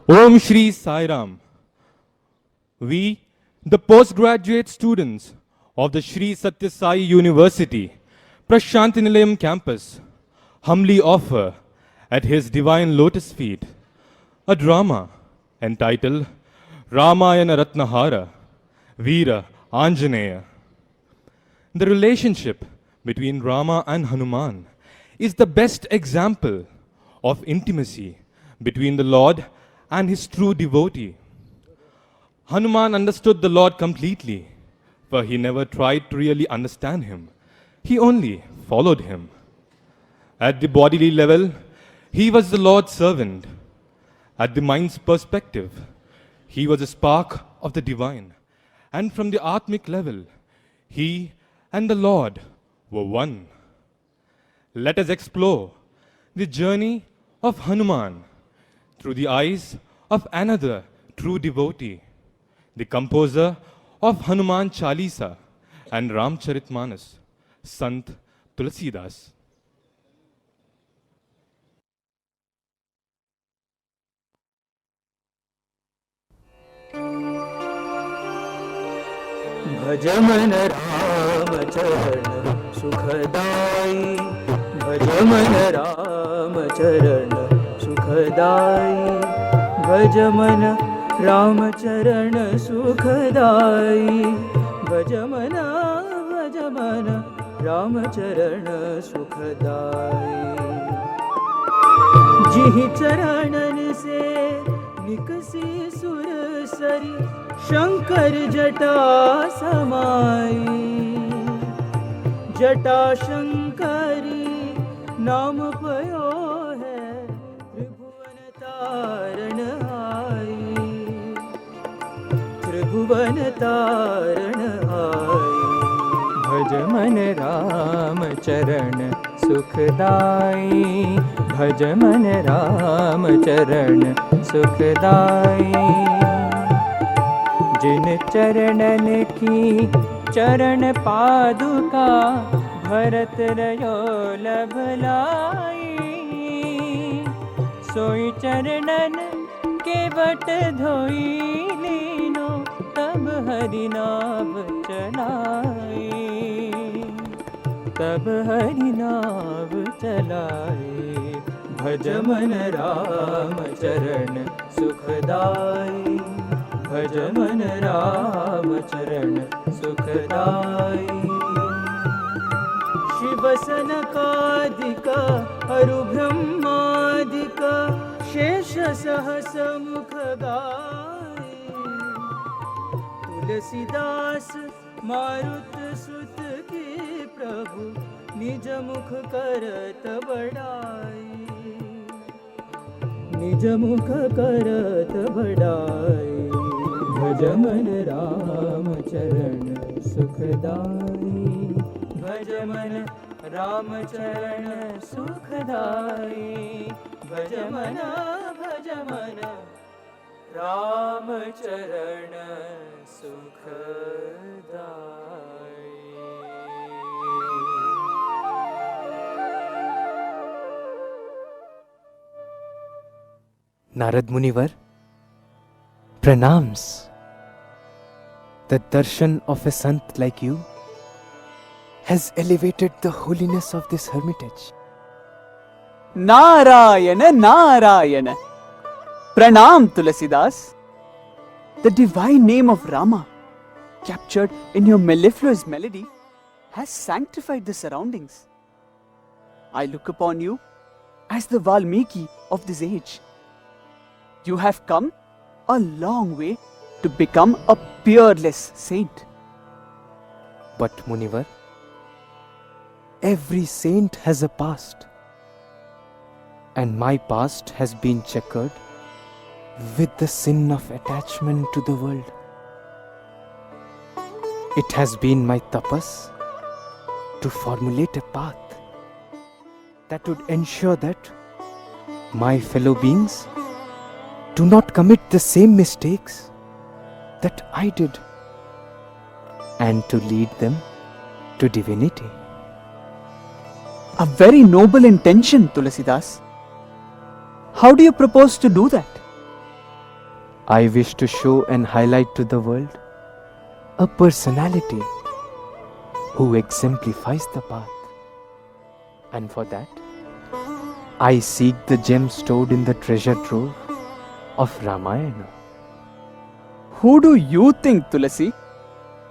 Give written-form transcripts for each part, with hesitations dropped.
Om Shri Sai Ram. We, the postgraduate students of the Shri Sathya Sai University, Prashantinilayam campus, humbly offer at his divine lotus feet a drama entitled Ramayana Ratnahara, Veera, Anjaneya. The relationship between Rama and Hanuman is the best example of intimacy between the Lord and his true devotee. Hanuman understood the Lord completely, for he never tried to really understand him. He only followed him. At the bodily level, he was the Lord's servant. At the mind's perspective, he was a spark of the divine. And from the Atmic level, he and the Lord were one. Let us explore the journey of Hanuman through the eyes of another true devotee, the composer of Hanuman Chalisa and Ramcharitmanas, Sant Tulsidas. भज मन राम चरण सुखदाई, भज मन राम चरण सुखदाई, भज मन राम चरण सुखदाई, भज मन राम चरण सुखदाई। जिहि चरणन से निकसी सुर सरी, शंकर जटा समाई, जटा शंकरी नाम पयो है, त्रिभुवन तारण आई, त्रिभुवन तारण आई। भज मन राम चरण सुखदाई, भज मन राम चरण सुखदाई। जिन चरणन की चरण पादुका, भरत रयो लभलाई, सोई चरणन के बट धोई लीनो, तब हरि नाम चलाई, तब हरि नाम चलाई। भज मन राम चरण सुखदाई, भज मन राम चरण सुखदाई। शिव सनकादिक अरु ब्रह्मादिक, शेष सहस मुख गाई, तुलसीदास मारुत सुत की प्रभु, निज मुख करत बड़ाई, निज मुख करत बड़ाई। भज मन राम चरण सुखदाई, भज मन राम चरण सुखदाई, भज मन राम चरण सुखदाई। Narad Munivar, pranams. The darshan of a sant like you has elevated the holiness of this hermitage. Narayana, Narayana. Pranam Tulsidas. The divine name of Rama, captured in your mellifluous melody, has sanctified the surroundings. I look upon you as the Valmiki of this age. You have come a long way to become a peerless saint. But Munivar, every saint has a past, and my past has been checkered with the sin of attachment to the world. It has been my tapas to formulate a path that would ensure that my fellow beings do not commit the same mistakes that I did, and to lead them to divinity. A very noble intention, Tulsidas. How do you propose to do that? I wish to show and highlight to the world a personality who exemplifies the path. And for that, I seek the gem stored in the treasure trove of Ramayana. Who do you think, Tulasi,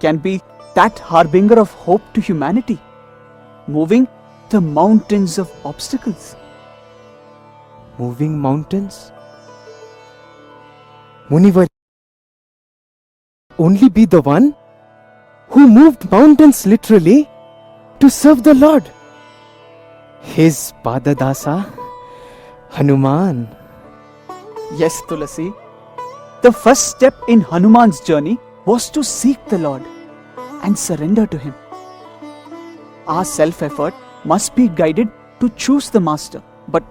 can be that harbinger of hope to humanity, moving the mountains of obstacles? Moving mountains? Munivar only be the one who moved mountains literally to serve the Lord. His Padadasa, Hanuman. Yes, Tulasi. The first step in Hanuman's journey was to seek the Lord and surrender to Him. Our self-effort must be guided to choose the Master, But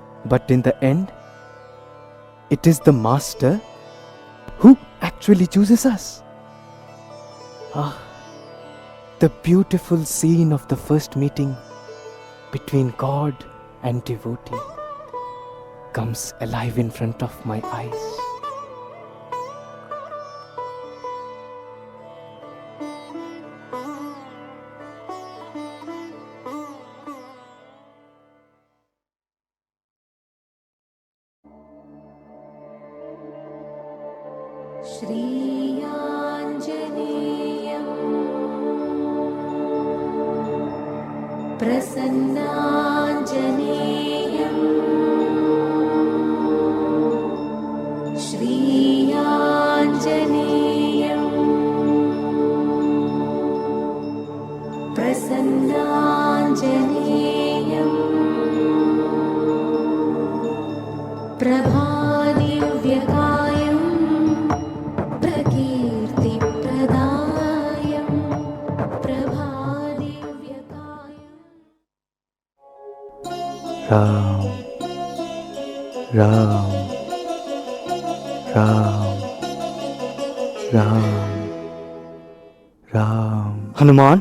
in the end, it is the Master who actually chooses us. Ah, the beautiful scene of the first meeting between God and devotee comes alive in front of my eyes. Shri Anjaneya Prasannaanjaneya Shri Anjaneya Prasannaanjaneya Prabhadivyakayam Prakirtipradaayam Prabhadivyakayam. Ram, Ram, Ram, Ram, Ram. Hanuman,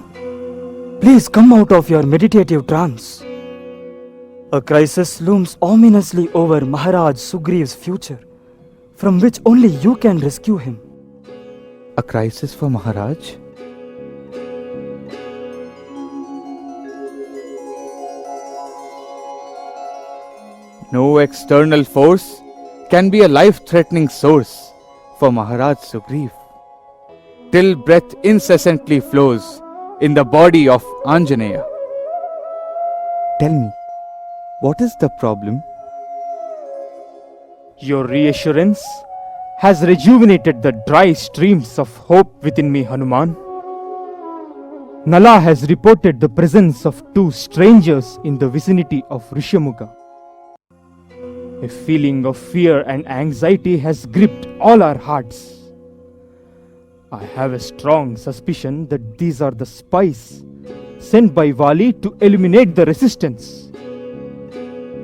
please come out of your meditative trance. A crisis looms ominously over Maharaj Sugriva's future, from which only you can rescue him. A crisis for Maharaj? No external force can be a life-threatening source for Maharaj Sugriv. Till breath incessantly flows in the body of Anjaneya. Tell me, what is the problem? Your reassurance has rejuvenated the dry streams of hope within me, Hanuman. Nala has reported the presence of two strangers in the vicinity of Rishyamukha. A feeling of fear and anxiety has gripped all our hearts. I have a strong suspicion that these are the spies sent by Vali to eliminate the resistance.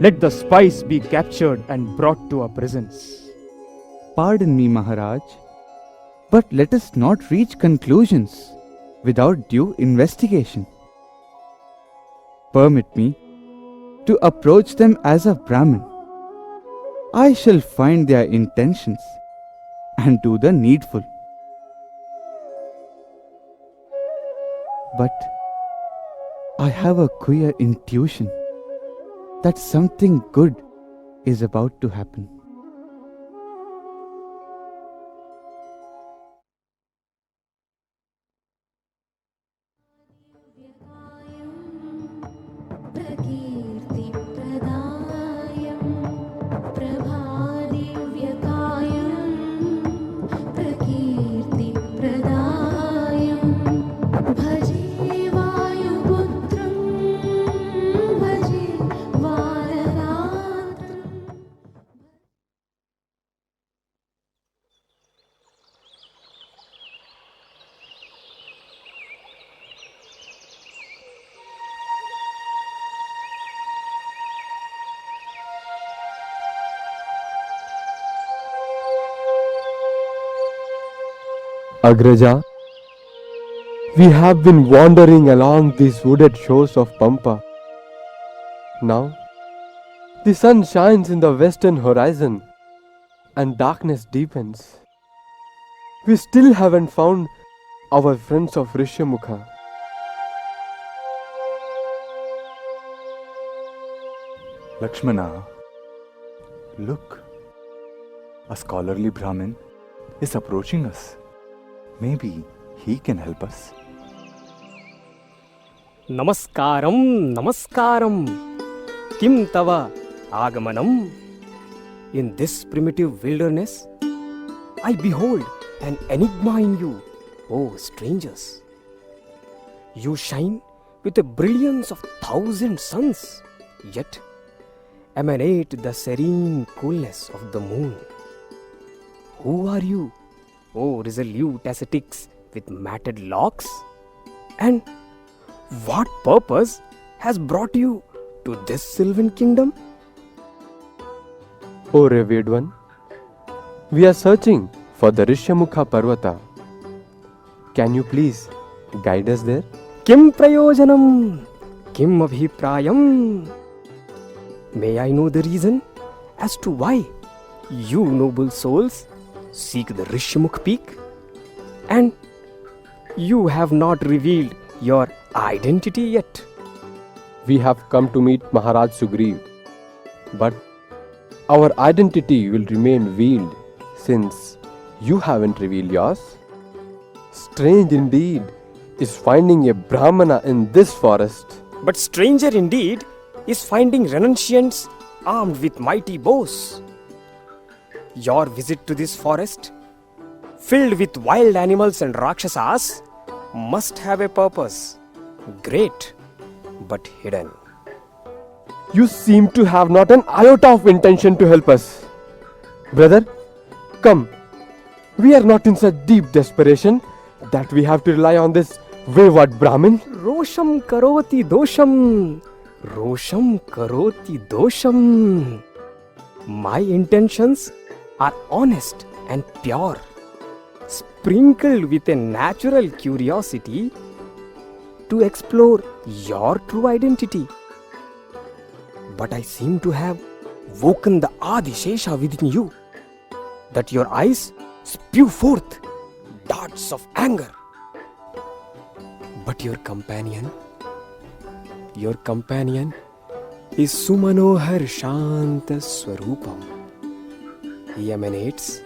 Let the spies be captured and brought to our presence. Pardon me, Maharaj, but let us not reach conclusions without due investigation. Permit me to approach them as a Brahmin. I shall find their intentions and do the needful. But I have a queer intuition that something good is about to happen. Prakirtipradaayam Prabhadivyakayam Prakirtipradaayam Bhaje Vayuputram Bhaje Vararatram. Agraja, we have been wandering along these wooded shores of Pampa. Now, the sun shines in the western horizon and darkness deepens. We still haven't found our friends of Rishyamukha. Lakshmana, look. A scholarly Brahmin is approaching us. Maybe he can help us. Namaskaram, namaskaram. Kim tava agamanam? In this primitive wilderness, I behold an enigma in you, O strangers. You shine with the brilliance of 1,000 suns, yet emanate the serene coolness of the moon. Who are you, O resolute ascetics with matted locks? And what purpose has brought you to this sylvan kingdom? O revered one, we are searching for the Rishyamukha Parvata. Can you please guide us there? Kim prayojanam? Kim abhiprayam? May I know the reason as to why you noble souls seek the Rishyamukh peak? And you have not revealed your identity yet. We have come to meet Maharaj Sugriv, but our identity will remain veiled since you haven't revealed yours. Strange indeed is finding a Brahmana in this forest. But stranger indeed is finding renunciants armed with mighty bows. Your visit to this forest, filled with wild animals and rakshasas, must have a purpose, great but hidden. You seem to have not an iota of intention to help us. Brother, come. We are not in such deep desperation that we have to rely on this wayward Brahmin. Rosham karoti dosham. Rosham karoti dosham. My intentions are honest and pure, sprinkled with a natural curiosity to explore your true identity. But I seem to have woken the Adishesha within you, that your eyes spew forth darts of anger. But your companion is Sumanohar Shanta Swarupam. He emanates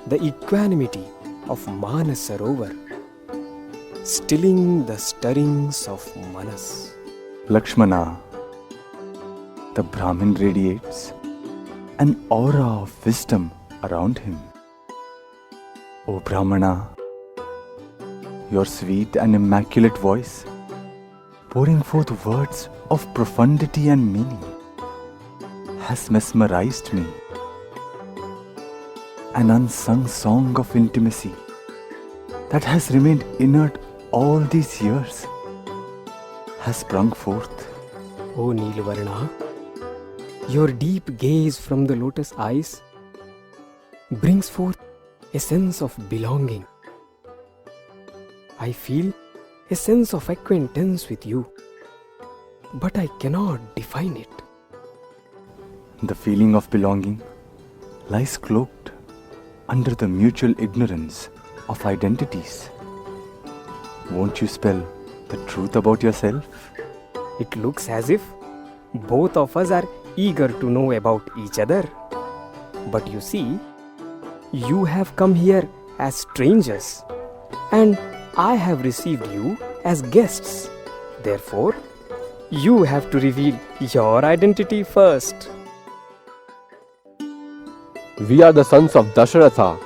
the equanimity of Manasarovar, stilling the stirrings of Manas. Lakshmana, the Brahmin radiates an aura of wisdom around him. O Brahmana, your sweet and immaculate voice, pouring forth words of profundity and meaning, has mesmerized me. An unsung song of intimacy that has remained inert all these years has sprung forth. O Neelvarna, your deep gaze from the lotus eyes brings forth a sense of belonging. I feel a sense of acquaintance with you, but I cannot define it. The feeling of belonging lies cloaked under the mutual ignorance of identities. Won't you spell the truth about yourself? It looks as if both of us are eager to know about each other. But you see, you have come here as strangers, and I have received you as guests. Therefore, you have to reveal your identity first. We are the sons of Dasharatha,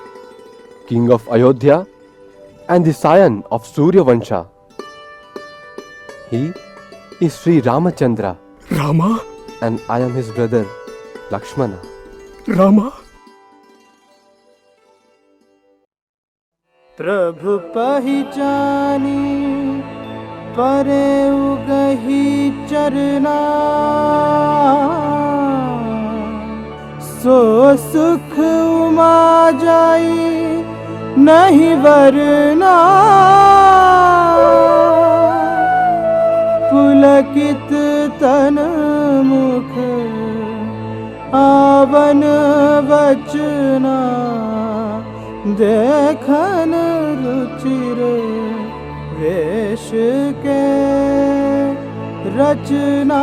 king of Ayodhya, and the scion of Surya Vansha. He is Sri Ramachandra, Rama? and I am his brother, Lakshmana. Rama? प्रभु पहिचानी परे उगही चरना सो सुख उमा जाई नहीं वरना पुलकित तन मुख आवन वचना देखन रुचिर वेश के रचना।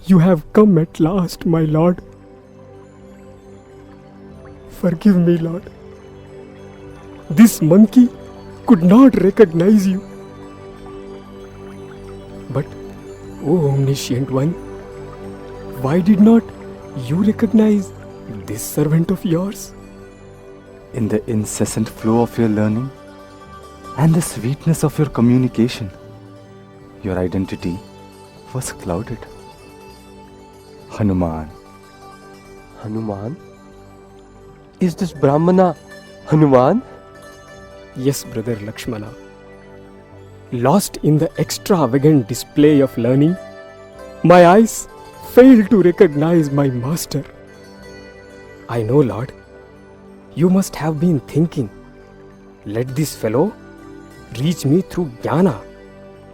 You have come at last, my lord. Forgive me, Lord. This monkey could not recognize you. But, O omniscient one, why did not you recognize this servant of yours? In the incessant flow of your learning and the sweetness of your communication, your identity was clouded. Hanuman. Hanuman? Is this Brahmana Hanuman? Yes, brother Lakshmana. Lost in the extravagant display of learning, my eyes failed to recognize my master. I know, Lord, you must have been thinking, let this fellow reach me through jnana,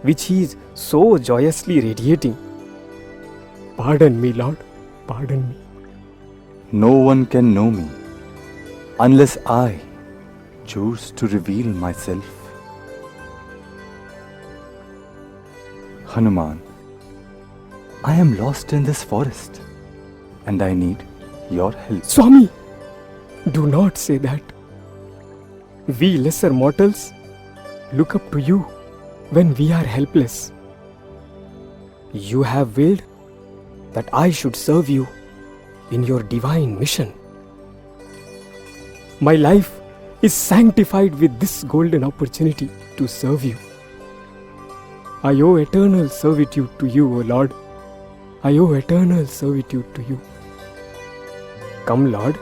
which he is so joyously radiating. Pardon me, Lord, pardon me. No one can know me unless I choose to reveal myself. Hanuman, I am lost in this forest and I need your help. Swami, do not say that. We lesser mortals look up to you when we are helpless. You have willed that I should serve you in your divine mission. My life is sanctified with this golden opportunity to serve you. I owe eternal servitude to you, O Lord. I owe eternal servitude to you. Come, Lord,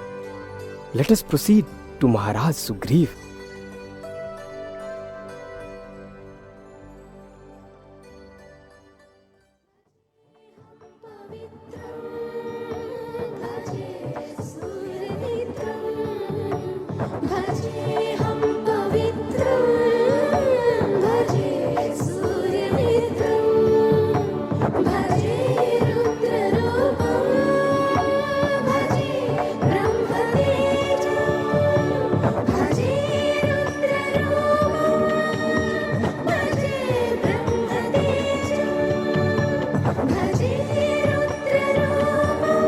let us proceed to Maharaj Sugriv. भजेऽहं पवित्रं भजे सूर्यमित्रं भजे रुद्ररूपं भजे ब्रह्मतेजं भजे रुद्ररूपं भजे ब्रह्मतेजं भजे रुद्ररूपं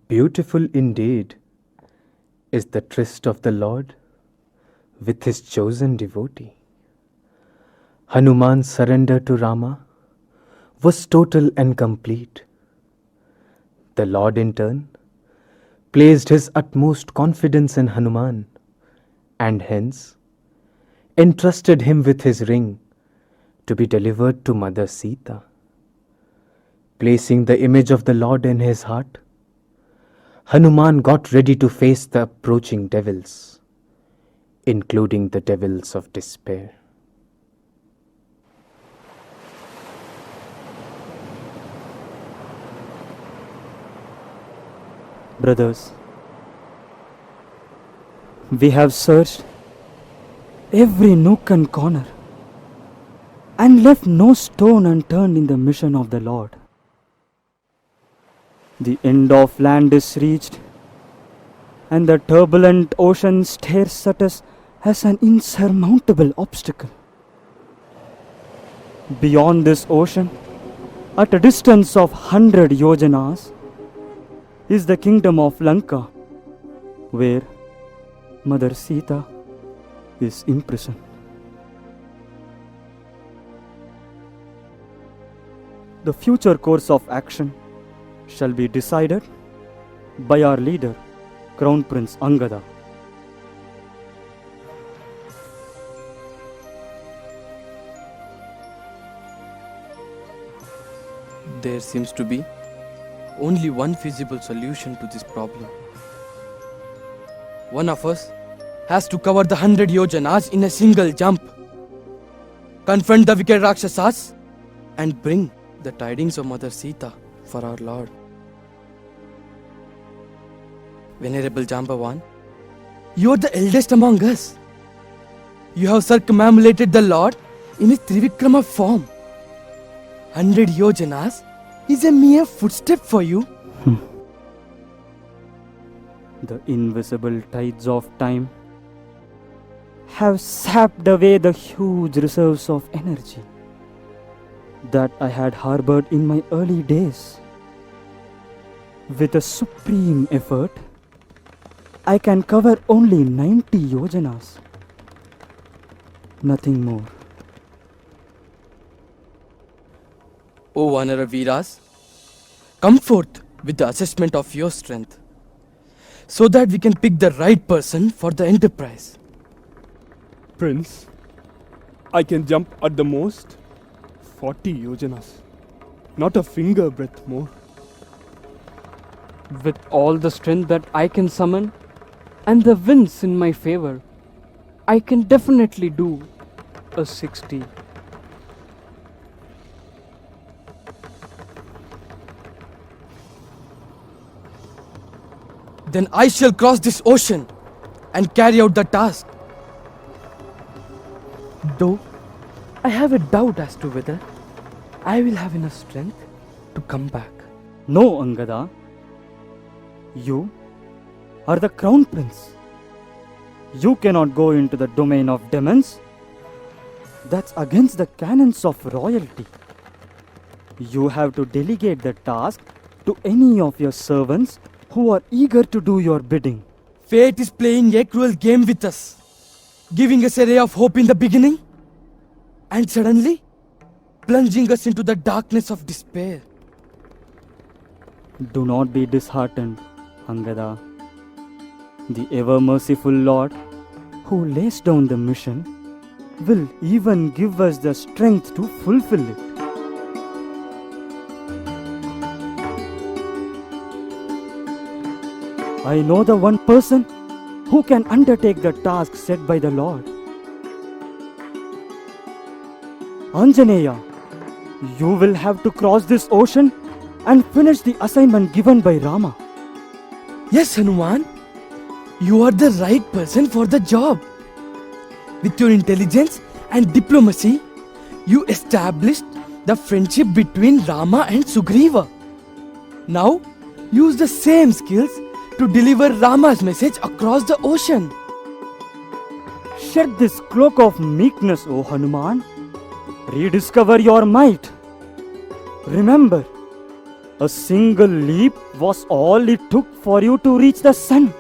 Beautiful indeed is the tryst of the Lord with his chosen devotee. Hanuman's surrender to Rama was total and complete. The Lord in turn placed his utmost confidence in Hanuman and hence entrusted him with his ring to be delivered to Mother Sita. Placing the image of the Lord in his heart, Hanuman got ready to face the approaching devils, including the devils of despair. Brothers, we have searched every nook and corner, and left no stone unturned in the mission of the Lord. The end of land is reached, and the turbulent ocean stares at us as an insurmountable obstacle. Beyond this ocean, at a distance of 100 yojanas, is the kingdom of Lanka, where Mother Sita is imprisoned. The future course of action shall be decided by our leader, Crown Prince Angada. There seems to be only one feasible solution to this problem. One of us has to cover the 100 yojanas in a single jump, confront the wicked Rakshasas, and bring the tidings of Mother Sita for our Lord. Venerable Jambavan, you are the eldest among us. You have circumambulated the Lord in his Trivikrama form. 100 yojanas is a mere footstep for you. The invisible tides of time have sapped away the huge reserves of energy that I had harbored in my early days. With a supreme effort, I can cover only 90 yojanas, nothing more. O Vanara Veeras, come forth with the assessment of your strength, so that we can pick the right person for the enterprise. Prince, I can jump at the most 40 yojanas, not a finger breadth more. With all the strength that I can summon and the winds in my favor, I can definitely do a 60. Then I shall cross this ocean and carry out the task. Though I have a doubt as to whether I will have enough strength to come back. No, Angada. You are the crown prince. You cannot go into the domain of demons. That's against the canons of royalty. You have to delegate the task to any of your servants who are eager to do your bidding. Fate is playing a cruel game with us, giving us a ray of hope in the beginning, and suddenly plunging us into the darkness of despair. Do not be disheartened, Angada. The ever-merciful Lord, who lays down the mission, will even give us the strength to fulfill it. I know the one person who can undertake the task set by the Lord. Anjaneya, you will have to cross this ocean and finish the assignment given by Rama. Yes, Hanuman, you are the right person for the job. With your intelligence and diplomacy, you established the friendship between Rama and Sugriva. Now, use the same skills to deliver Rama's message across the ocean. Shed this cloak of meekness, O Hanuman. Rediscover your might. Remember, a single leap was all it took for you to reach the sun.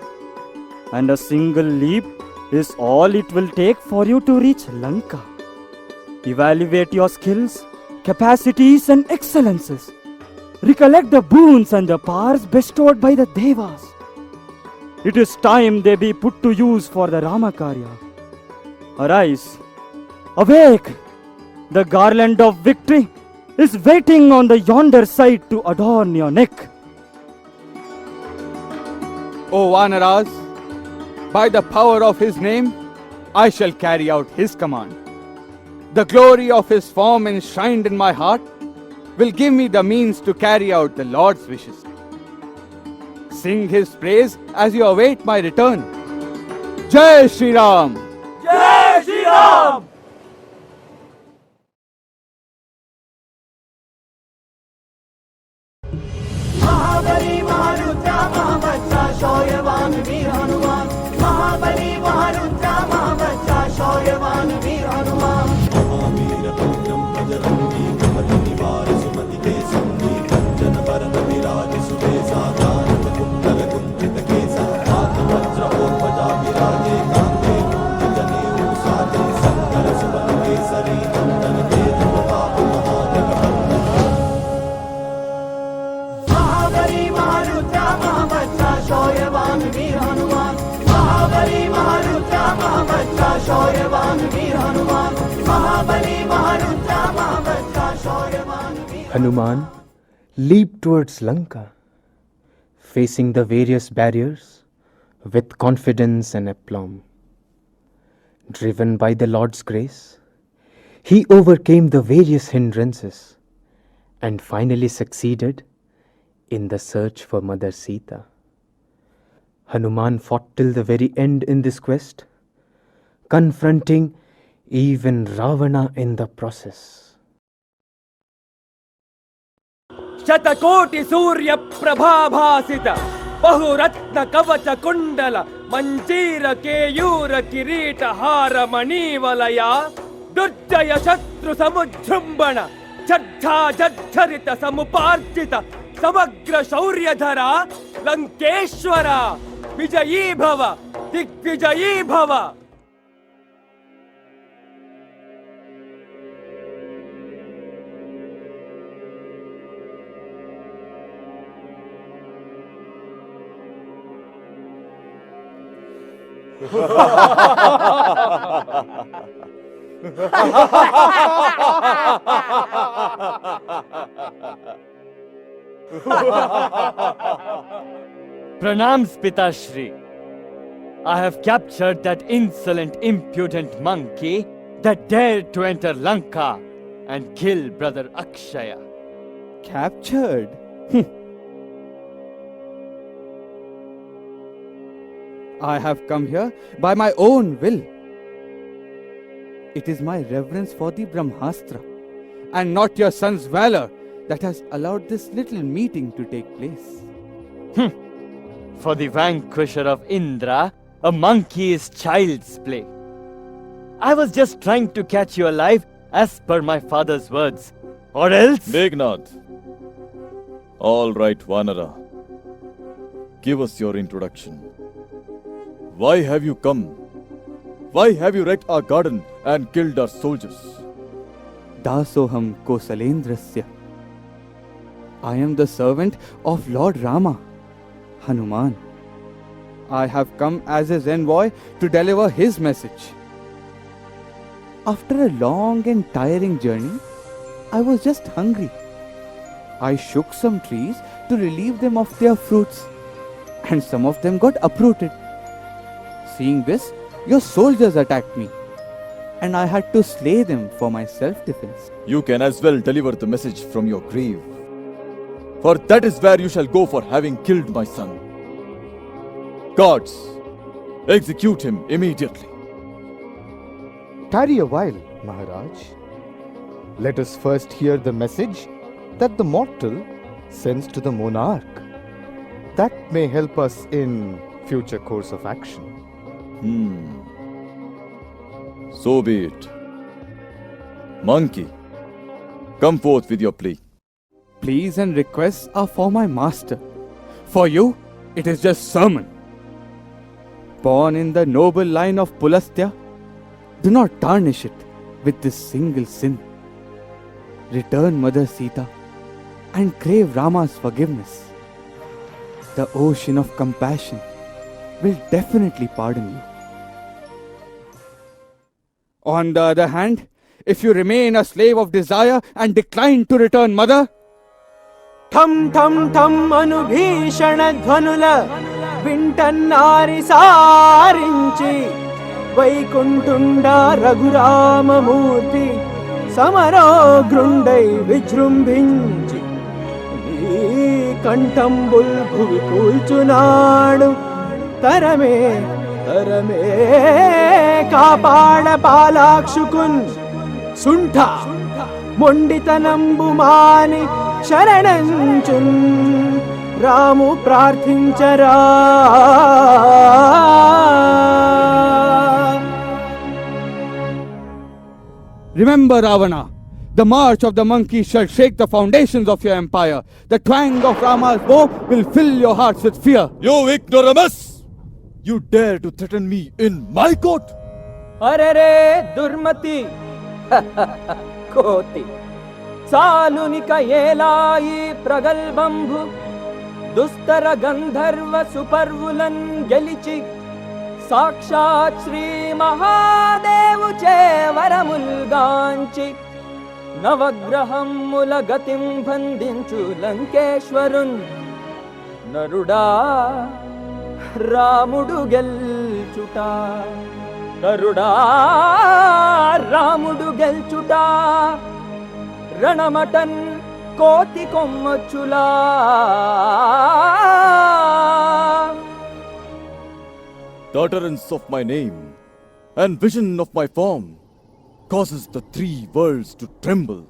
And a single leap is all it will take for you to reach Lanka. Evaluate your skills, capacities and excellences. Recollect the boons and the powers bestowed by the Devas. It is time they be put to use for the Ramakarya. Arise, awake! The garland of victory is waiting on the yonder side to adorn your neck. O Vanaras, by the power of his name, I shall carry out his command. The glory of his form enshrined in my heart will give me the means to carry out the Lord's wishes. Sing his praise as you await my return. Jai Shri Ram! Jai Shri Ram! Hanuman leaped towards Lanka, facing the various barriers with confidence and aplomb. Driven by the Lord's grace, he overcame the various hindrances and finally succeeded in the search for Mother Sita. Hanuman fought till the very end in this quest, confronting even Ravana in the process. शतकोटि सूर्य प्रभाभासित बहुरत्न कवच कुंडल मंजीर केयूर किरीट हार मणिवलया दुर्जय शत्रु समुजृंभण झज्झा झज्झरित समुपार्जित समग्र शौर्यधरा लंकेश्वरा विजयी भव दिग्विजयी भव. Pranams, Pitashri. I have captured that insolent, impudent monkey that dared to enter Lanka and kill brother Akshaya. Captured? I have come here by my own will. It is my reverence for the Brahmastra and not your son's valor that has allowed this little meeting to take place. For the vanquisher of Indra, a monkey is child's play. I was just trying to catch you alive as per my father's words. Or else... Meghnad. All right, Vanara. Give us your introduction. Why have you come? Why have you wrecked our garden and killed our soldiers? Dasoham Kosalendrasya. I am the servant of Lord Rama, Hanuman. I have come as his envoy to deliver his message. After a long and tiring journey, I was just hungry. I shook some trees to relieve them of their fruits, and some of them got uprooted. Seeing this, your soldiers attacked me, and I had to slay them for my self-defense. You can as well deliver the message from your grave, for that is where you shall go for having killed my son. Guards, execute him immediately. Tarry a while, Maharaj. Let us first hear the message that the mortal sends to the monarch. That may help us in future course of action. So be it. Monkey, come forth with your plea. Pleas and requests are for my master. For you, it is just sermon. Born in the noble line of Pulastya, do not tarnish it with this single sin. Return Mother Sita and crave Rama's forgiveness. The ocean of compassion will definitely pardon you. On the other hand, if you remain a slave of desire and decline to return mother, Tham tham tham anubhishana dhvanula vintannari sarinchi Vaikuntunda Raghurama Murti Samaro Grundai Vijrumbhinchi Ee Kantambul Bhuvi Kulchunadu Tarame Tarame Kapada Palakshukun Sunta Munditanambu Mani Sharananchun Ramu Prarthinchara. remember Ravana, The march of the monkey shall shake the foundations of your empire. The twang of Rama's bow will fill your hearts with fear. You ignoramus! You dare to threaten me in my court? अरे रे दुर्मति कोति चालुनिक येलायि प्रगल्भंभु दुस्तर गंधर्व सुपर्वुलन गेलिचि साक्षात् श्री महादेव चे वरमुल्गांचि नवग्रहं मूलगतिं बंधिंचु लंकेश्वरुन नरुडा रामुडु गेल्चुटा నరుడా రాముడు గెల్చుటా రణమటన్ కోతి కొమ్మచ్చులా The utterance of my name and vision of my form causes the three worlds to tremble.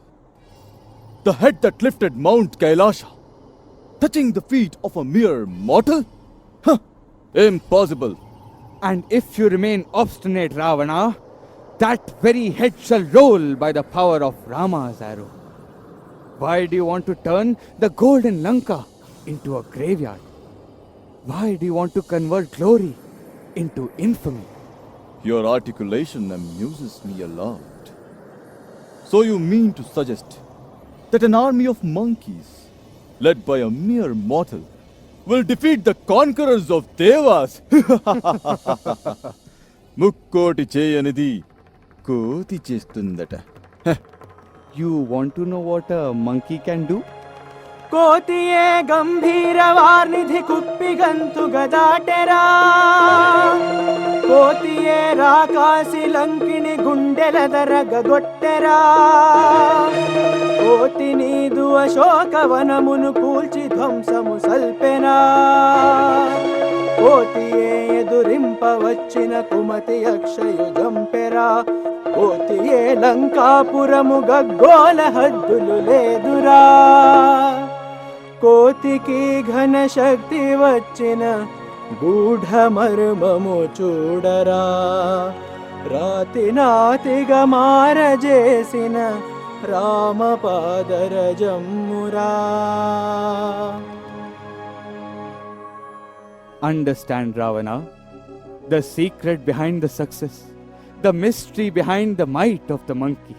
The head that lifted Mount Kailasha, touching the feet of a mere mortal? Huh, impossible. And if you remain obstinate, Ravana, that very head shall roll by the power of Rama's arrow. Why do you want to turn the golden Lanka into a graveyard? Why do you want to convert glory into infamy? Your articulation amuses me a lot. So you mean to suggest that an army of monkeys, led by a mere mortal, will defeat the conquerors of Devas? Mukkoti cheyanidi koti chestundata. You want to know what a monkey can do? కోతియే గంభీర వార్నిధి కుప్పిగంతు గదాటెరా కోతియే రాకాసి లంకిని గుండెల దరగొట్టెరా కోతి నీదు అశోకవనమును కూల్చి ధ్వంసము సల్పెనా కోతియే ఎదురింపవచ్చిన కుమతి అక్షయు జంపెరా కోతియే లంకాపురము గగ్గోల హద్దులు లేదురా కోతికి ఘన శక్తి వచ్చిన గూఢ మర్మము చూడరా రాతి నాతిగా మారజేసిన రామపాదరజమ్మురా. Understand, Ravana, the secret behind the success, the mystery behind the might of the monkey.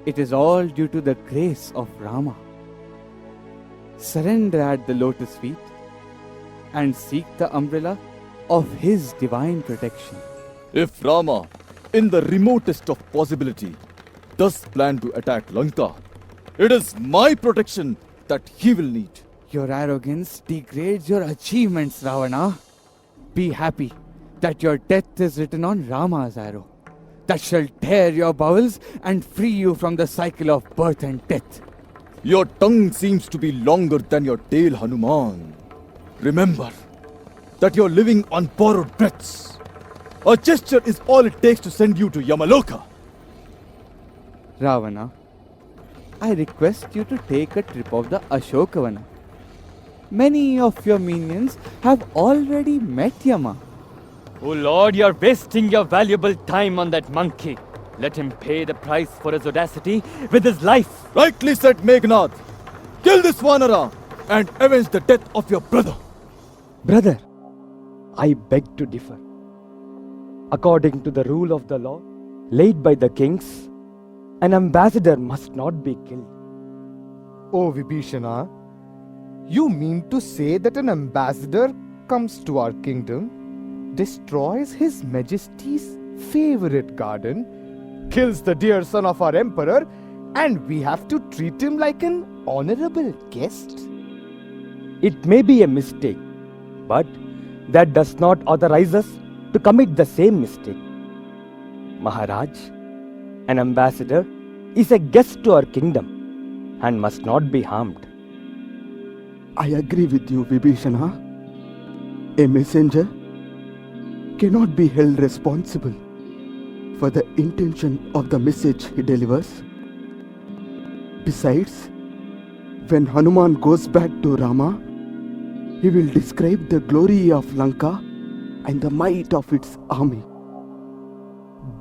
It is all due to the grace of Rama. Surrender at the lotus feet and seek the umbrella of his divine protection. If Rama, in the remotest of possibility, does plan to attack Lanka, it is my protection that he will need. Your arrogance degrades your achievements, Ravana. Be happy that your death is written on Rama's arrow, that shall tear your bowels and free you from the cycle of birth and death. Your tongue seems to be longer than your tail, Hanuman. Remember that you're living on borrowed breaths. A gesture is all it takes to send you to Yamaloka. Ravana, I request you to take a trip of the Ashokavana. Many of your minions have already met Yama. Oh Lord, you're wasting your valuable time on that monkey. Let him pay the price for his audacity with his life. Rightly said, Meghnad. Kill this Vanara and avenge the death of your brother. Brother, I beg to differ. According to the rule of the law laid by the kings, an ambassador must not be killed. Oh, Vibhishana, you mean to say that an ambassador comes to our kingdom, destroys His Majesty's favorite garden, kills the dear son of our emperor, and we have to treat him like an honorable guest? It may be a mistake, but that does not authorize us to commit the same mistake. Maharaj, an ambassador is a guest to our kingdom and must not be harmed. I agree with you, Vibhishana. A messenger cannot be held responsible for the intention of the message he delivers. Besides, when Hanuman goes back to Rama, he will describe the glory of Lanka and the might of its army.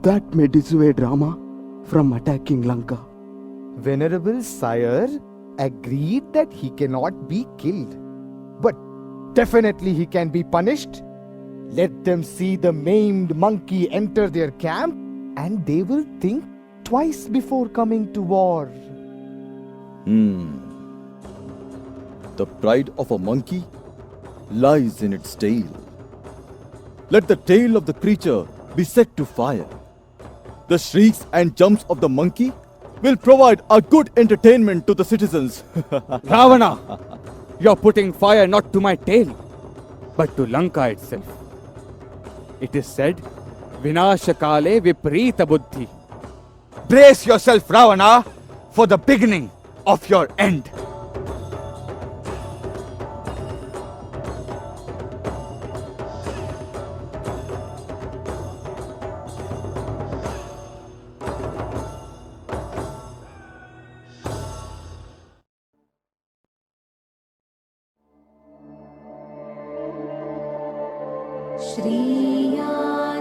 That may dissuade Rama from attacking Lanka. Venerable sire agreed that he cannot be killed, but definitely he can be punished. Let them see the maimed monkey enter their camp, and they will think twice before coming to war. The pride of a monkey lies in its tail. Let the tail of the creature be set to fire. The shrieks and jumps of the monkey will provide a good entertainment to the citizens. Ravana, you're putting fire not to my tail, but to Lanka itself. It is said, Vinashakale viparita buddhi. Brace yourself, Ravana, for the beginning of your end.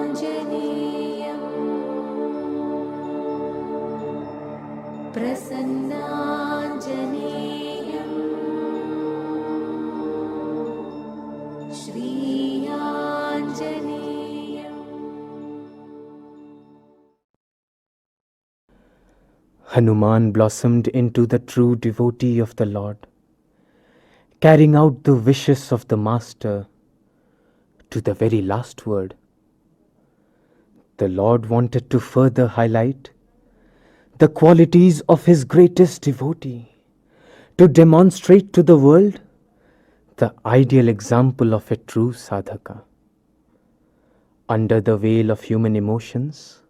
श्रीयाञ्जनेयं प्रसन्नाञ्जनेयं श्रीयाञ्जनेयम् Hanuman blossomed into the true devotee of the Lord, carrying out the wishes of the Master to the very last word. The Lord wanted to further highlight the qualities of his greatest devotee, to demonstrate to the world the ideal example of a true sadhaka. Under the veil of human emotions,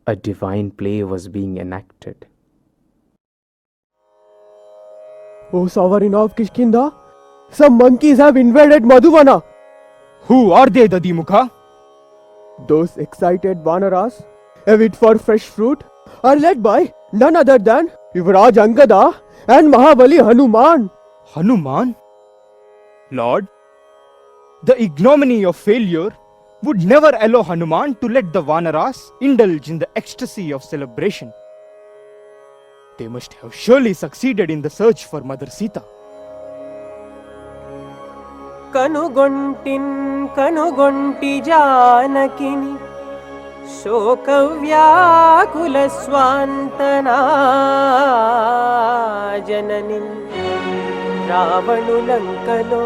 a divine play was being enacted. O sovereign of Kishkinda, some monkeys have invaded Madhuvana. Who are they, Dadimukha? Those excited Vanaras, avid for fresh fruit, are led by none other than Yuvraj Angada and Mahabali Hanuman. Hanuman? Lord, the ignominy of failure would never allow Hanuman to let the Vanaras indulge in the ecstasy of celebration. They must have surely succeeded in the search for Mother Sita. కనుగొంటి జానకిని శోకవ్యాకుల స్వాంతనా జనని రావణులంకలో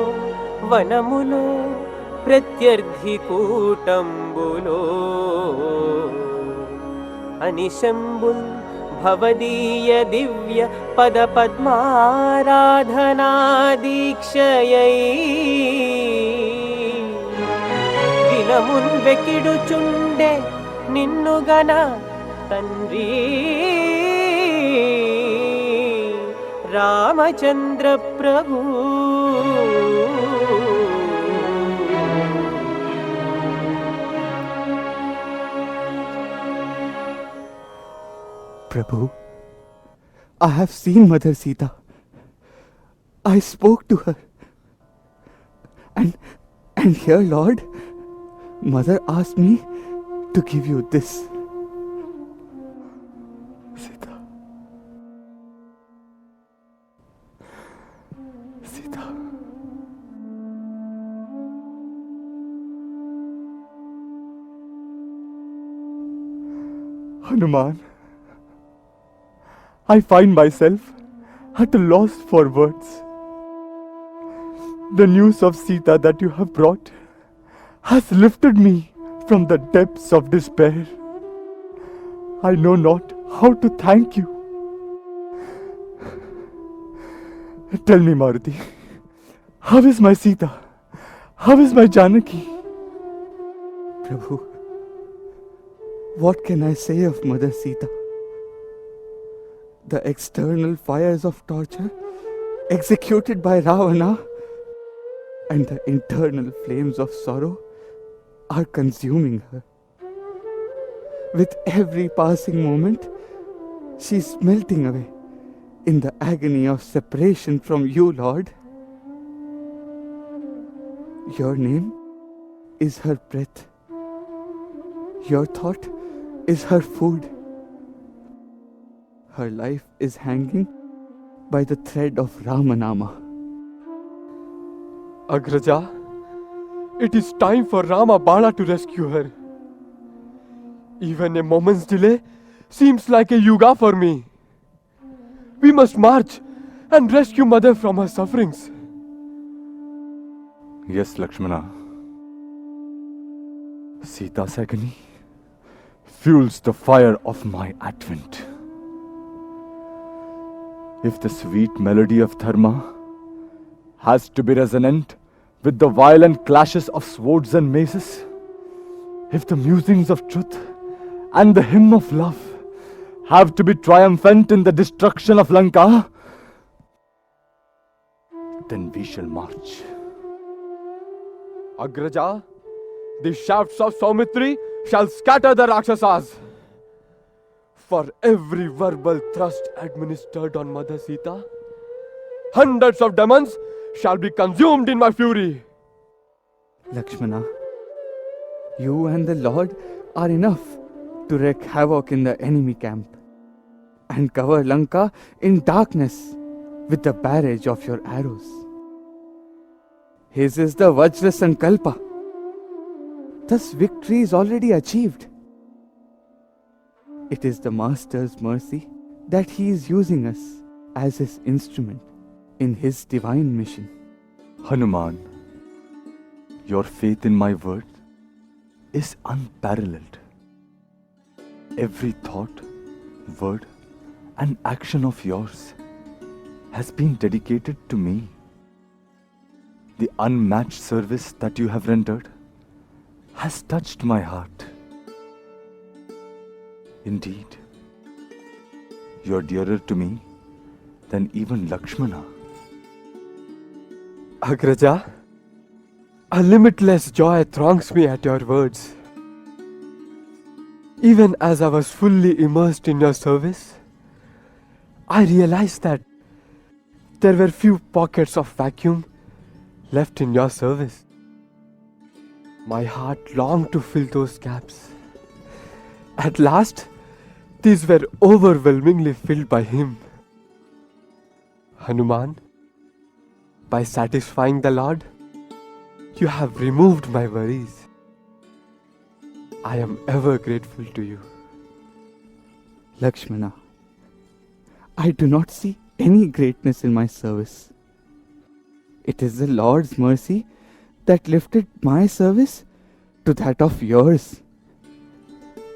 వనములో ప్రత్యర్థి కూటంబులో అనిశంబున్ భవదీయ దివ్య పద పద్మారాధనా దీక్షయై దినమున్ వెకిడుచుండే నిన్నుగన తండ్రి రామచంద్ర ప్రభు. Prabhu, I have seen Mother Sita. I spoke to her. And here, Lord, Mother asked me to give you this. Sita. Sita. Hanuman, I find myself at a loss for words. The news of Sita that you have brought has lifted me from the depths of despair. I know not how to thank you. Tell me, Maruti, how is my Sita? How is my Janaki? Prabhu, what can I say of Mother Sita? The external fires of torture executed by Ravana and the internal flames of sorrow are consuming her. With every passing moment, she is melting away in the agony of separation from you, Lord. Your name is her breath. Your thought is her food. Her life is hanging by the thread of Ramanama. Agraja, it is time for Rama Bala to rescue her. Even a moment's delay seems like a yuga for me. We must march and rescue mother from her sufferings. Yes, Lakshmana. Sita's agony fuels the fire of my advent. If the sweet melody of Dharma has to be resonant with the violent clashes of swords and maces, if the musings of truth and the hymn of love have to be triumphant in the destruction of Lanka, then we shall march. Agraja, the shafts of Saumitri shall scatter the Rakshasas. For every verbal thrust administered on Mother Sita, hundreds of demons shall be consumed in my fury. Lakshmana, you and the Lord are enough to wreak havoc in the enemy camp and cover Lanka in darkness with the barrage of your arrows. His is the Vajra Sankalpa. Thus victory is already achieved. It is the Master's mercy that he is using us as his instrument in his divine mission. Hanuman, your faith in my word is unparalleled. Every thought, word, and action of yours has been dedicated to me. The unmatched service that you have rendered has touched my heart. Indeed, you're dearer to me than even Lakshmana. Agraja, a limitless joy throngs me at your words. Even as I was fully immersed in your service, I realized that there were few pockets of vacuum left in your service. My heart longed to fill those gaps. At last, these were overwhelmingly filled by him. Hanuman, by satisfying the Lord, you have removed my worries. I am ever grateful to you. Lakshmana, I do not see any greatness in my service. It is the Lord's mercy that lifted my service to that of yours.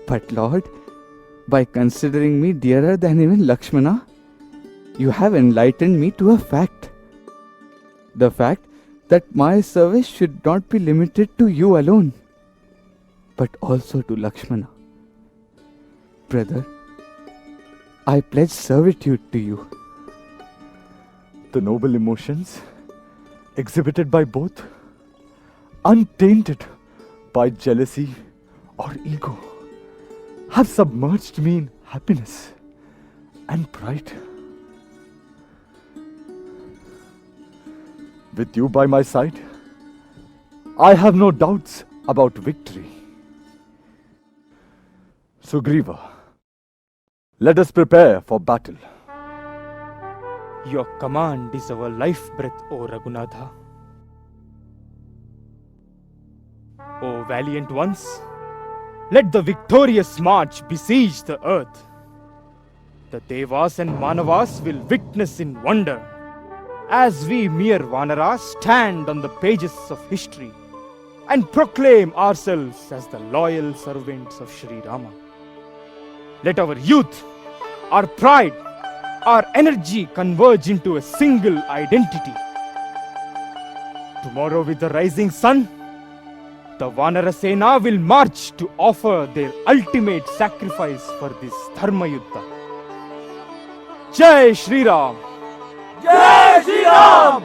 But Lord, by considering me dearer than even Lakshmana, you have enlightened me to a fact. The fact that my service should not be limited to you alone, but also to Lakshmana. Brother, I pledge servitude to you. The noble emotions exhibited by both, untainted by jealousy or ego, have submerged me in happiness and pride. With you by my side, I have no doubts about victory. Sugriva, let us prepare for battle. Your command is our life breath, O Raghunatha. O valiant ones, let the victorious march besiege the earth. The Devas and Manavas will witness in wonder as we mere Vanaras stand on the pages of history and proclaim ourselves as the loyal servants of Sri Rama. Let our youth, our pride, our energy converge into a single identity. Tomorrow with the rising sun, the Vanara Sena will march to offer their ultimate sacrifice for this Dharma Yuddha. Jai Shri Ram! Jai Shri Ram!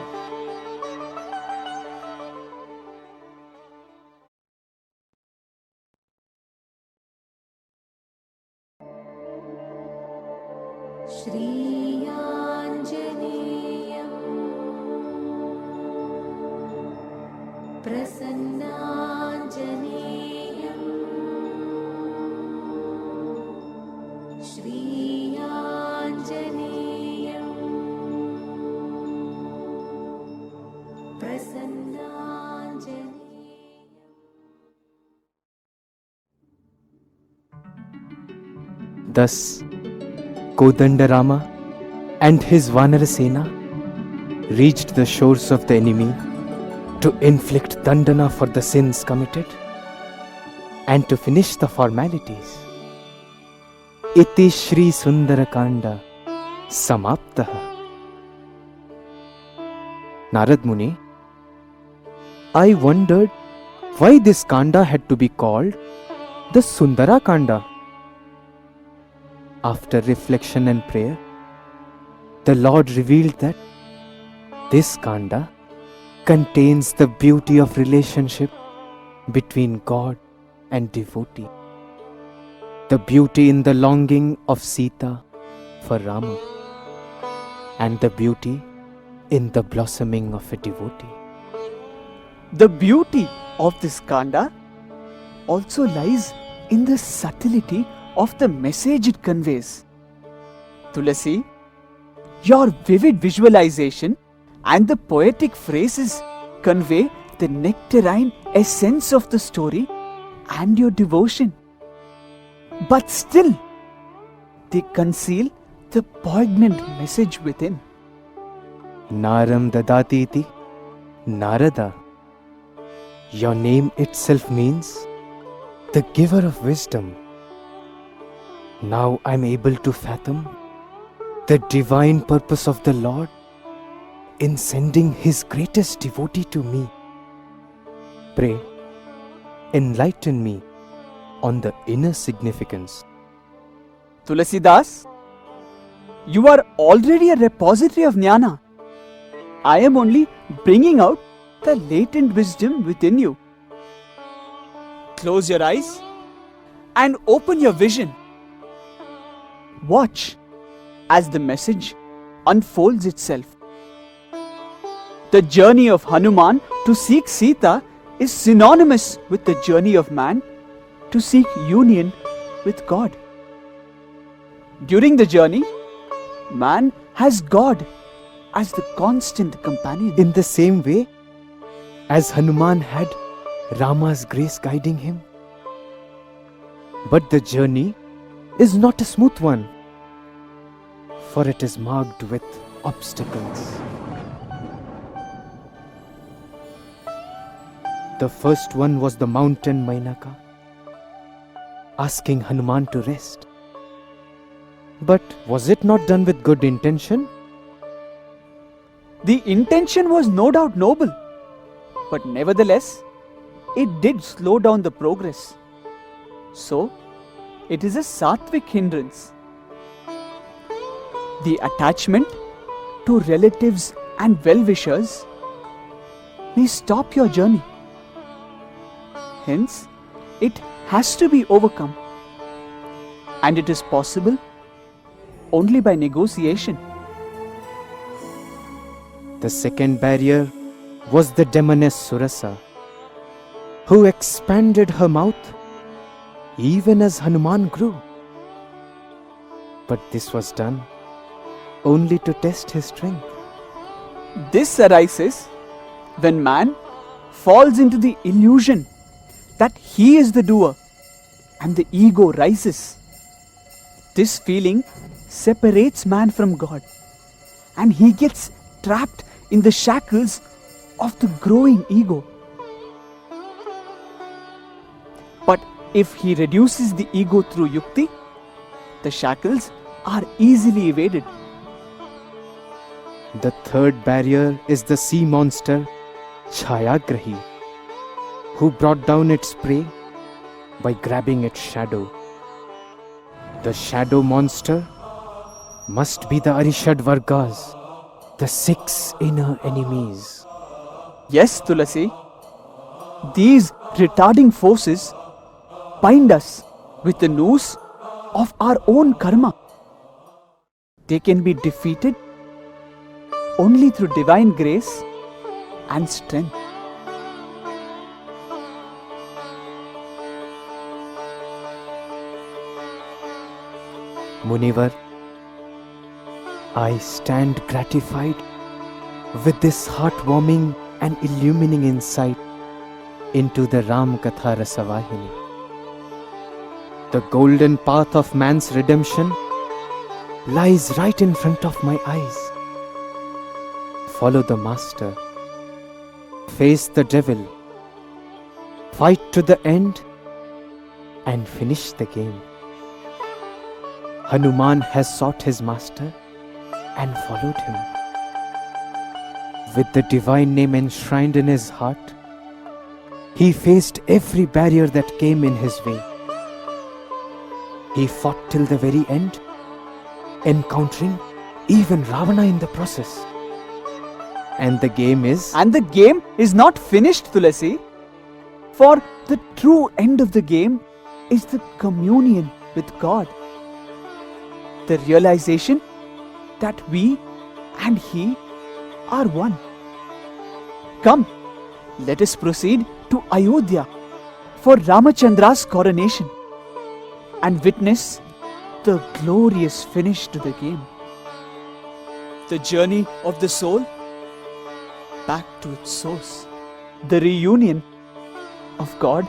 Shri Anjaneya Prasanna Thus, Kodandarama and his Vanarasena reached the shores of the enemy to inflict dandana for the sins committed and to finish the formalities. Iti Shri Sundarakanda Samaptaha. Narad Muni, I wondered why this Kanda had to be called the Sundara Kanda. After reflection and prayer, the Lord revealed that this Kanda contains the beauty of relationship between God and devotee. The beauty in the longing of Sita for Rama, and the beauty in the blossoming of a devotee. The beauty of this Kanda also lies in the subtlety of the message it conveys. Tulasi, your vivid visualization and the poetic phrases convey the nectarine essence of the story and your devotion. But still, they conceal the poignant message within. Naram dadati iti Narada. Your name itself means the giver of wisdom. Now I am able to fathom the divine purpose of the Lord in sending His greatest devotee to me. Pray, enlighten me on the inner significance. Tulasidas, you are already a repository of jnana. I am only bringing out the latent wisdom within you. Close your eyes and open your vision. Watch as the message unfolds itself. The journey of Hanuman to seek Sita is synonymous with the journey of man to seek union with God. During the journey, man has God as the constant companion. In the same way as Hanuman had Rama's grace guiding him. But the journey is not a smooth one, for it is marked with obstacles. The first one was the mountain Mainaka, asking Hanuman to rest. But was it not done with good intention? The intention was no doubt noble, but nevertheless, it did slow down the progress. So, it is a sattvic hindrance. The attachment to relatives and well-wishers may stop your journey. Hence, it has to be overcome. And it is possible only by negotiation. The second barrier was the demoness Surasa, who expanded her mouth even as Hanuman grew. But this was done only to test his strength. This arises when man falls into the illusion that he is the doer and the ego rises. This feeling separates man from God and he gets trapped in the shackles of the growing ego. But if he reduces the ego through yukti, the shackles are easily evaded. The third barrier is the sea monster Chayagrahi, who brought down its prey by grabbing its shadow. The shadow monster must be the Arishad Vargas, the 6 inner enemies. Yes, Tulasi, these retarding forces bind us with the noose of our own karma. They can be defeated only through divine grace and strength. Munivar, I stand gratified with this heartwarming and illumining insight into the Ram Katha Rasavahini. The golden path of man's redemption lies right in front of my eyes. Follow the Master, face the devil, fight to the end, and finish the game. Hanuman has sought his master and followed him. With the divine name enshrined in his heart, he faced every barrier that came in his way. He fought till the very end, encountering even Ravana in the process. And the game is... And the game is not finished, Tulasi. For the true end of the game is the communion with God. The realization that we and He are one. Come, let us proceed to Ayodhya for Ramachandra's coronation and witness the glorious finish to the game. The journey of the soul back to its source. The reunion of God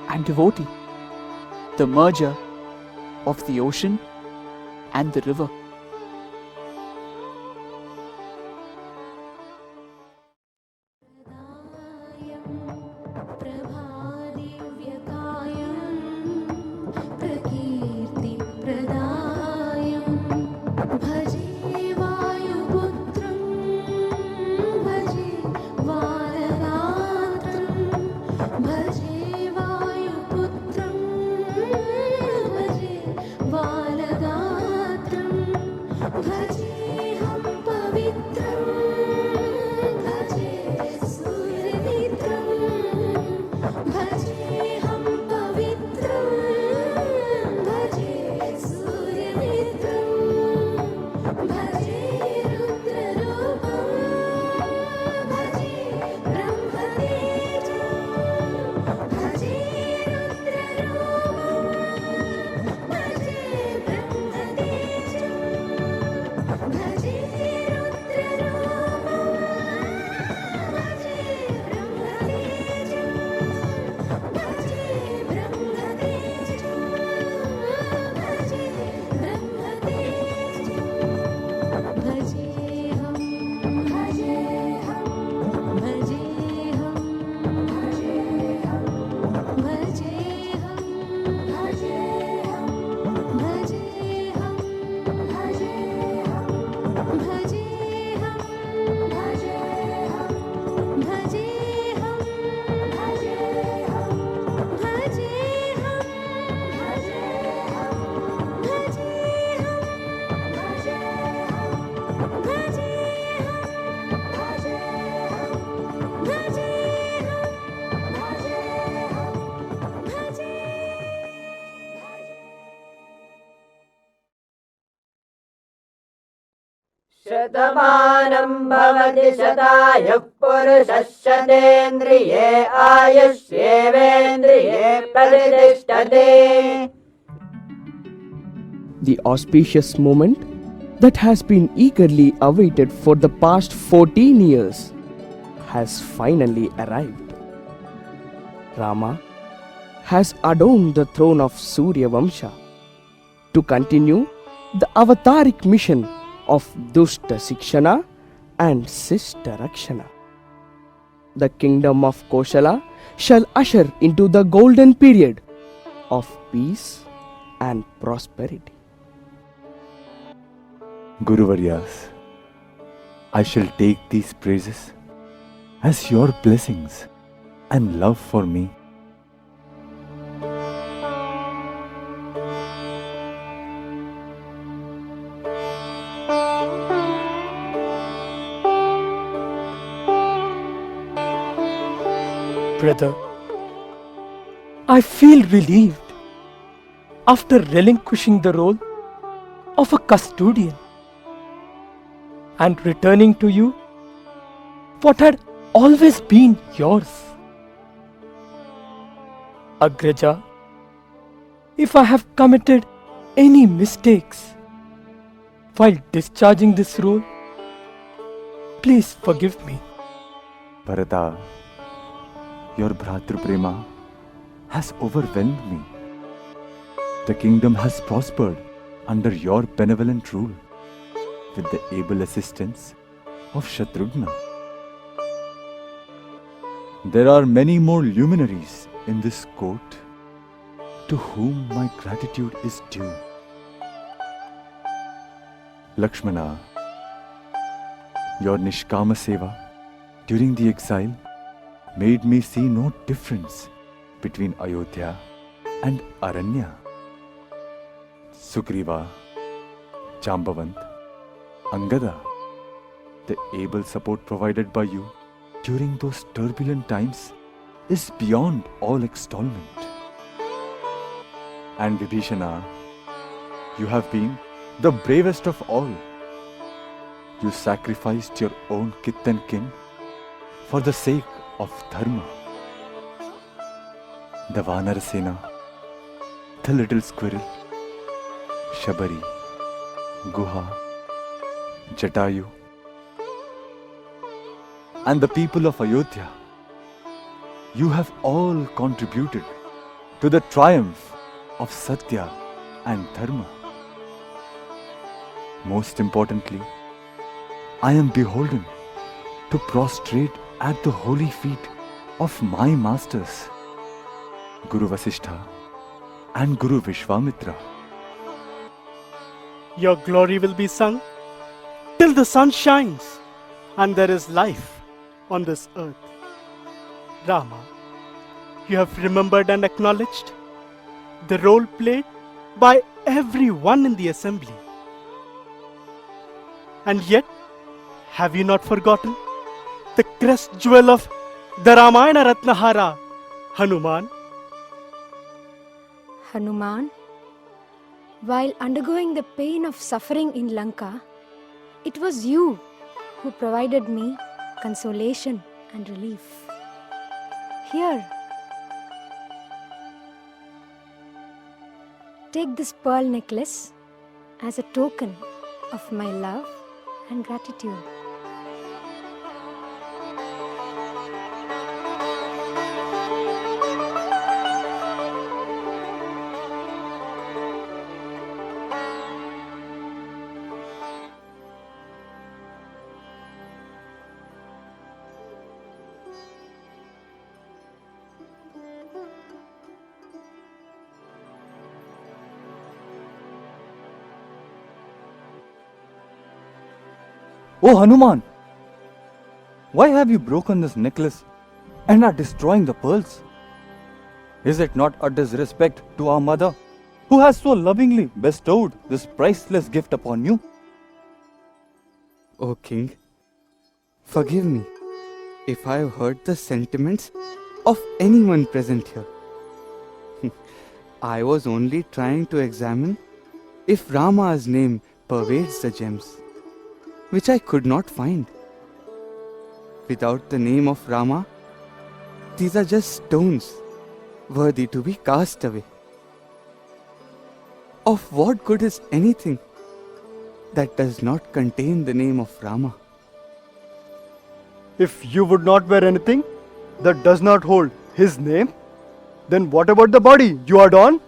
and devotee. The merger of the ocean and the river. शतमानं भवति शतायुः पुरुषः शतेन्द्रिये आयुष्येवेन्द्रिये प्रतिष्ठते. The auspicious moment that has been eagerly awaited for the past 14 years has finally arrived. Rama has adorned the throne of Surya Vamsha to continue the avataric mission of Dushta Sikshana and Sishta Rakshana. The kingdom of Koshala shall usher into the golden period of peace and prosperity. Guruvaryas, I shall take these praises as your blessings and love for me. Brother, I feel relieved after relinquishing the role of a custodian and returning to you what had always been yours. Agraja, if I have committed any mistakes while discharging this role, please forgive me. Bharata, your Bhratruprema has overwhelmed me. The kingdom has prospered under your benevolent rule with the able assistance of Shatrughna. There are many more luminaries in this court to whom my gratitude is due. Lakshmana, your Nishkama Seva during the exile made me see no difference between Ayodhya and Aranya. Sugriva, Jambavant, Angada, the able support provided by you during those turbulent times is beyond all extolment. And Vibhishana, you have been the bravest of all. You sacrificed your own kith and kin for the sake of Dharma. The Vanarasena, the little squirrel, Shabari, Guha, Jatayu, and the people of Ayodhya, you have all contributed to the triumph of Satya and Dharma. Most importantly, I am beholden to prostrate at the holy feet of my masters, Guru Vasishtha and Guru Vishwamitra. Your glory will be sung till the sun shines and there is life on this earth. Rama, you have remembered and acknowledged the role played by everyone in the assembly. And yet, have you not forgotten the crest jewel of the Ramayana Ratnahara, Hanuman? Hanuman, while undergoing the pain of suffering in Lanka, it was you who provided me consolation and relief. Here, take this pearl necklace as a token of my love and gratitude. Oh Hanuman! Why have you broken this necklace and are destroying the pearls? Is it not a disrespect to our mother, who has so lovingly bestowed this priceless gift upon you? O King, forgive me if I have hurt the sentiments of anyone present here. I was only trying to examine if Rama's name pervades the gems, which I could not find. Without the name of Rama, these are just stones worthy to be cast away. Of what good is anything that does not contain the name of Rama? If you would not wear anything that does not hold his name, then what about the body you adorn?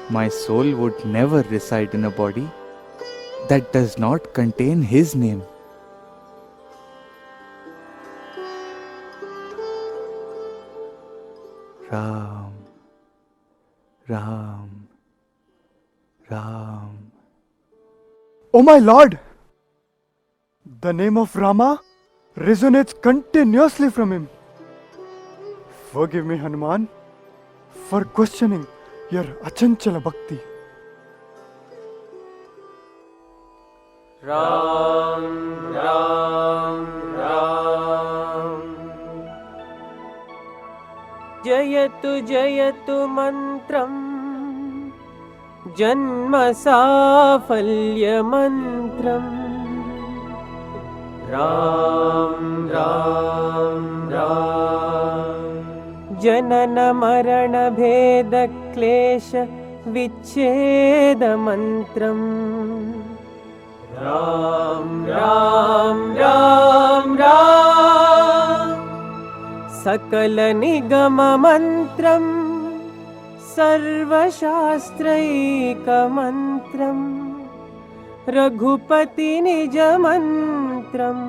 My soul would never reside in a body that does not contain his name. Ram, Ram, Ram. Oh my lord! The name of Rama resonates continuously from him. Forgive me, Hanuman, for questioning your achanchala bhakti. Ram, Ram, Ram. Jayatu Jayatu Mantram, Janma Safalya Mantram. Ram, Ram, Ram. Janana Marana Bheda Klesha Vicheda Mantram. Ram, Ram, Ram, Ram. सकल निगम मंत्रम सर्वशास्त्रैक मंत्रम रघुपति निज मंत्रम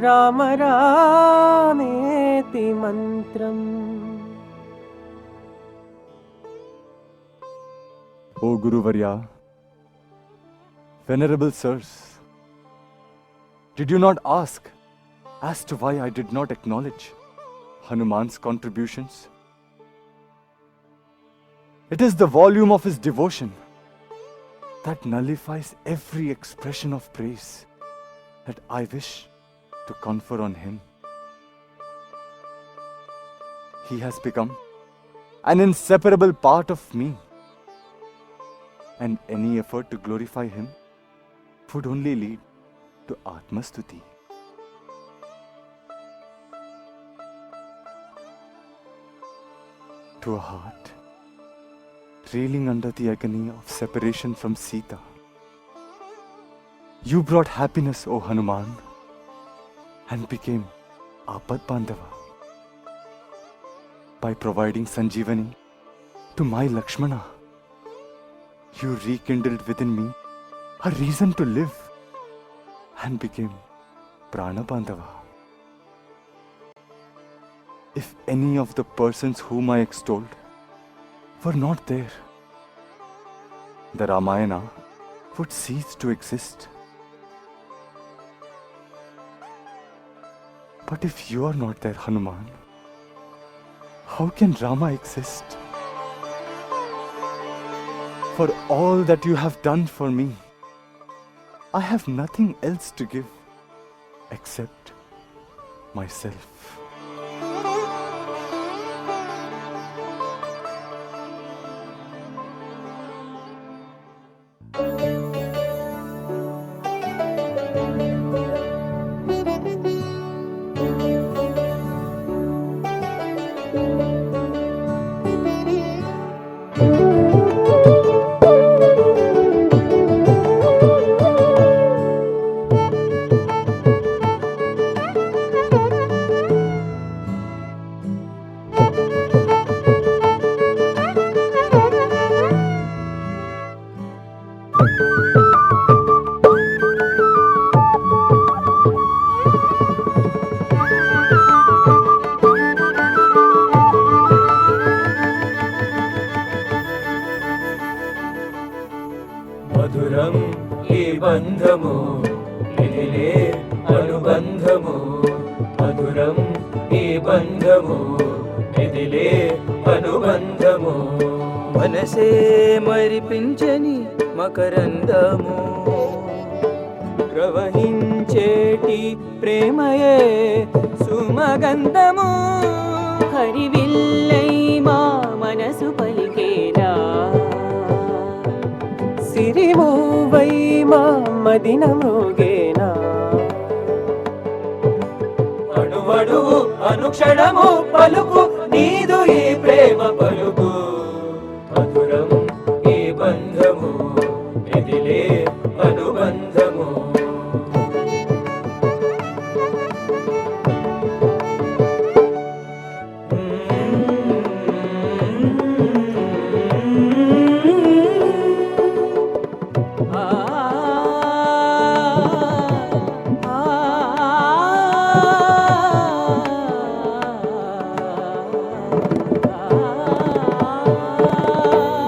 राम रामेति मंत्रम. O Guru Varya, Venerable Sirs, did you not ask as to why I did not acknowledge Hanuman's contributions? It is the volume of his devotion that nullifies every expression of praise that I wish to confer on him. He has become an inseparable part of me, and any effort to glorify him would only lead to Atmastuti. To a heart reeling under the agony of separation from Sita, you brought happiness, O Hanuman, and became Apad Bandhava by providing Sanjeevani to my Lakshmana. You rekindled within me a reason to live and became Prana Bandhava. If any of the persons whom I extolled were not there, the Ramayana would cease to exist. But if you are not there, Hanuman, how can Rama exist? For all that you have done for me, I have nothing else to give except myself. మధురం ఈ బంధము ఇదిలే అనుబంధము మధురం ఈ బంధము ఇదిలే అనుబంధము మనసే మరిపించని మకరందము ప్రవహించేటి ప్రేమయే సుమగంధము హరివిల్లై మా మనసు పలికేనా సిరిమూవై మా మదిన మృగేనా అణువణువు అనుక్షణము పలుకు నీదు ఈ ప్రేమ పలుకు మధురం ఈ బంధము ఇదిలే అనుబంధము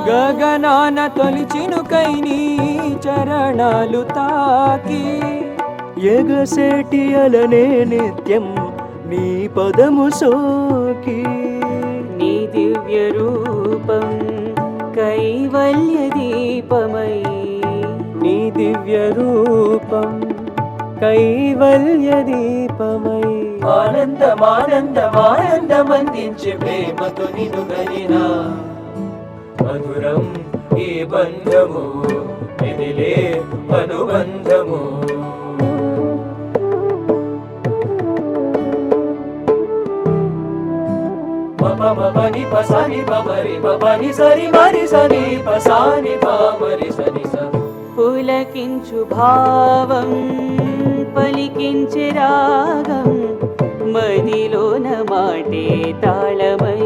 గగనాన తొలి చినుకై నీ చరణాలు తాకి ఎగసేటి అలనే నిత్యం నీ పదము సోకి నీ దివ్య రూపం కైవల్య దీపమై నీ దివ్య రూపం కైవల్య దీపమై ఆనందమానందమానందమందించే ప్రేమతో నిన్ను గనినా మధురం ఈ బంధము ఇదిలే అనుబంధము మపమపని పసని పమరి పపని సరి మరి సని పసాని పామరి సని స పులకించు భావం పలికించే రాగం మదిలోన మాటే తాళమై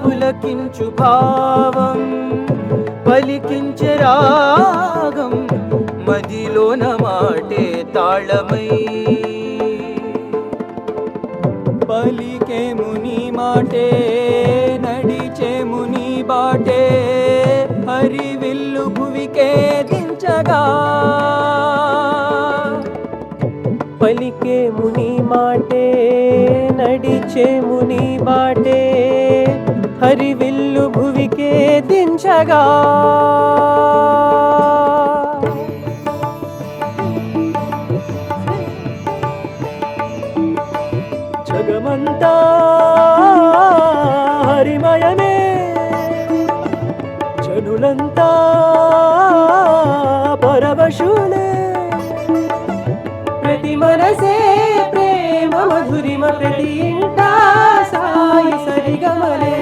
పులకించు భావం పలికించే రాగం మదిలోన మాటే తాళమై పలికే ముని మాటే నడిచే ముని బాటే హరివిల్లు భువికే దించగా పలికే ముని మాటే నడిచే ముని బాటే హరివిల్లు భువికే దించగా జగమంతా హరిమయమే జనులంతా పరవశులే ప్రతి మనసే ప్రేమ మధురిమ ప్రతి ఇంట సాయి సరిగమలే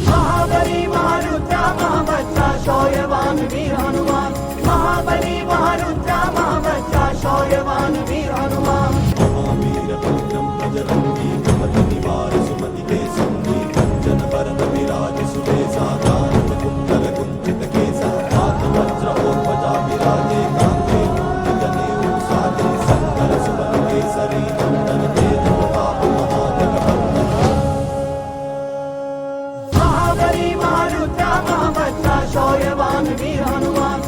महाबली महारुद्रा महाबच्चा शौर्यवान वीर हनुमान महाबली महारुद्रा महाबच्चा शौर्यवान वीर हनुमान महावीर पवित्रं बजरंगी कुमति निवार सुमति के संगी कंचन वरद विराज सुबेसा कानन कुंडल कुंचित केसा हाथ वज्र और ध्वजा विराजे कांधे जनेऊ साजे शंकर सुवन केसरी नंदन तेज प्रताप महाजगवंदन महाबली महारुद्रा महाबच्चा शौर्यवान वीर हनुमान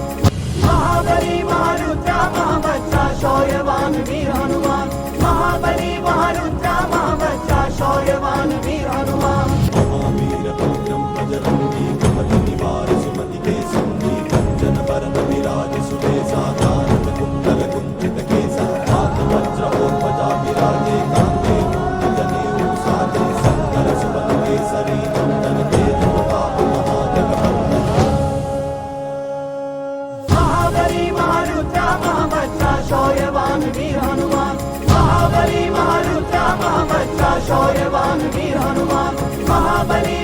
महाबली महारुद्रा महाबच्चा शौर्यवान वीर हनुमान महाबली महारुद्रा महाबच्चा शौर्यवान वीर हनुमान महावीर पवित्रं बजरंगी कुमति निवार सुमति के संगी कंचन वरद विराज सुबेसा कानन कुंडल कुंचित केसा हाथ वज्र और ध्वजा विराजे कांधे जनेऊ साजे शंकर सुवन केसरी नंदन तेज प्रताप महाजगवंदन महाबली महारुद्रा महाबच्चा शौर्यवान वीर हनुमान महाबली महारुद्रा महाबच्चा शौर्यवान वीर हनुमान महाबली